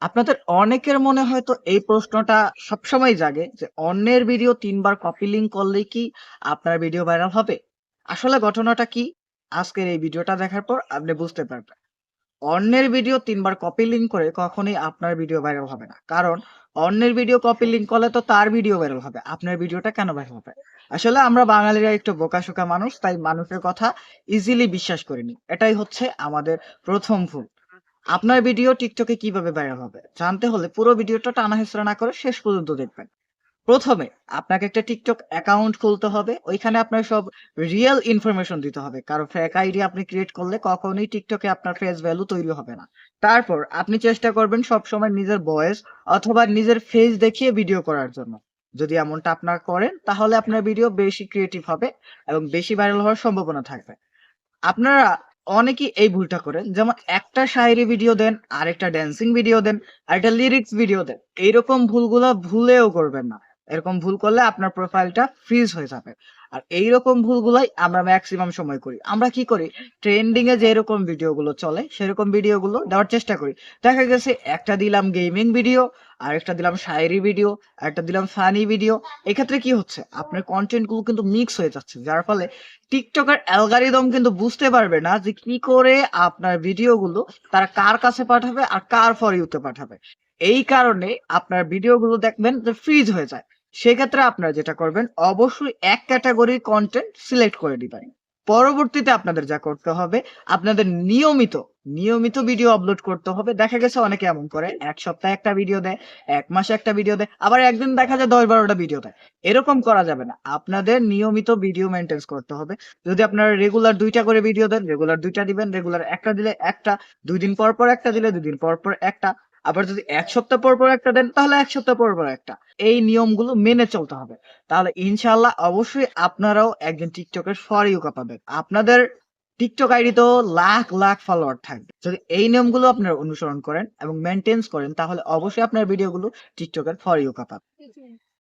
আপনাদের অনেকের মনে হয়তো এই প্রশ্নটা সবসময় জাগে যে অন্যের ভিডিও ৩ বার কপি লিংক করলেই কি আপনার ভিডিও ভাইরাল হবে? আসলে ঘটনাটা কি? আজকের এই ভিডিওটা দেখার পর আপনি বুঝতে পারবেন। অন্যের ভিডিও ৩ বার কপি লিংক করে কখনোই আপনার ভিডিও ভাইরাল হবে না। কারণ অন্যের ভিডিও কপি লিংক করলে তো তার ভিডিও ভাইরাল হবে। আপনার ভিডিওটা কেন ভাইরাল হবে? আসলে আমরা বাঙালিরা একটু বোকাশোকা মানুষ, তাই মানুষের কথা ইজিলি বিশ্বাস করি নি। এটাই হচ্ছে আমাদের ১ম ভুল। আপনার ভিডিও টিকটকে কিভাবে ভাইরাল হবে? জানতে হলে পুরো ভিডিওটা টানাহেঁচড়া না করে শেষ পর্যন্ত দেখবেন। ১ম এ আপনাকে একটা TikTok অ্যাকাউন্ট খুলতে হবে। ওইখানে আপনার সব রিয়াল ইনফরমেশন দিতে হবে। কারো ফেক আইডি আপনি ক্রিয়েট করলে কখনোই TikTok এ আপনার ফেস ভ্যালু তৈরি হবে না। তারপর আপনি চেষ্টা করবেন সবসময় নিজের ভয়েস অথবা নিজের ফেস দেখিয়ে ভিডিও করার জন্য। যদি এমনটা আপনারা করেন তাহলে আপনার ভিডিও বেশি ক্রিয়েটিভ হবে এবং বেশি ভাইরাল হওয়ার সম্ভাবনা থাকবে। আপনারা অনেকেই এই ভুলটা করেন। যেমন একটা শায়েরি ভিডিও দেন, আরেকটা ড্যান্সিং ভিডিও দেন, আরেকটা লিরিক্স ভিডিও দেন। এইরকম ভুলগুলা ভুলেও করবেন না। এরকম ভুল করলে আপনার প্রোফাইলটা ফ্রিজ হয়ে যাবে। আর এইরকম ভুলগুলাই আমরা মেক্সিমাম সময় করি। আমরা কি করি? ট্রেন্ডিং এ যেরকম ভিডিওগুলো চলে, সেরকম ভিডিওগুলো দেওয়ার চেষ্টা করি। দেখা গেছে একটা দিলাম গেমিং ভিডিও, আরেকটা দিলাম শায়েরি ভিডিও, আরেকটা দিলাম ফানি ভিডিও। এক্ষেত্রে কি হচ্ছে? আপনার কনটেন্ট গুলো কিন্তু মিক্স হয়ে যাচ্ছে। যার ফলে টিকটকের অ্যালগরিদম কিন্তু বুঝতে পারবে না যে কি করে আপনার ভিডিওগুলো তারা কার কাছে পাঠাবে আর কার ফর ইউতে পাঠাবে। এই কারণে আপনার ভিডিওগুলো দেখবেন যে ফ্রিজ হয়ে যায়। সেক্ষেত্রে আপনারা যেটা করবেন অবশ্যই এক ক্যাটাগরির কনটেন্ট সিলেক্ট করে দিবেন। পরবর্তীতে আপনাদের যা করতে হবে আপনাদের নিয়মিত ভিডিও আপলোড করতে হবে। দেখা গেছে অনেকে এমন করে ১ সপ্তাহে একটা ভিডিও দেয়, ১ মাসে একটা ভিডিও দেয়, আবার একদিন দেখা যায় ১০-১২ টা ভিডিও দেয়। এরকম করা যাবে না। আপনাদের নিয়মিত ভিডিও মেইনটেন্স করতে হবে। যদি আপনারা রেগুলার ২ টা করে ভিডিও দেন, রেগুলার ২ টা দিবেন, রেগুলার ১ টা দিলে ১ টা, ২ দিন পর একটা দিলে ২ দিন পর ১ টা। আবার যদি ১ সপ্তাহ পর একটা দেন তাহলে ১ সপ্তাহ পর একটা। এই নিয়মগুলো মেনে চলতে হবে। তাহলে ইনশাআল্লাহ অবশ্যই আপনারাও একদিন টিকটকের ফর ইউ পাবেন। আপনাদের টিকটক আইডিতেও লাখ ফলোয়ার থাকবে। যদি এই নিয়মগুলো আপনারা অনুসরণ করেন এবং মেইনটেন্স করেন তাহলে অবশ্যই আপনার ভিডিওগুলো টিকটকের ফর ইউ পাবে।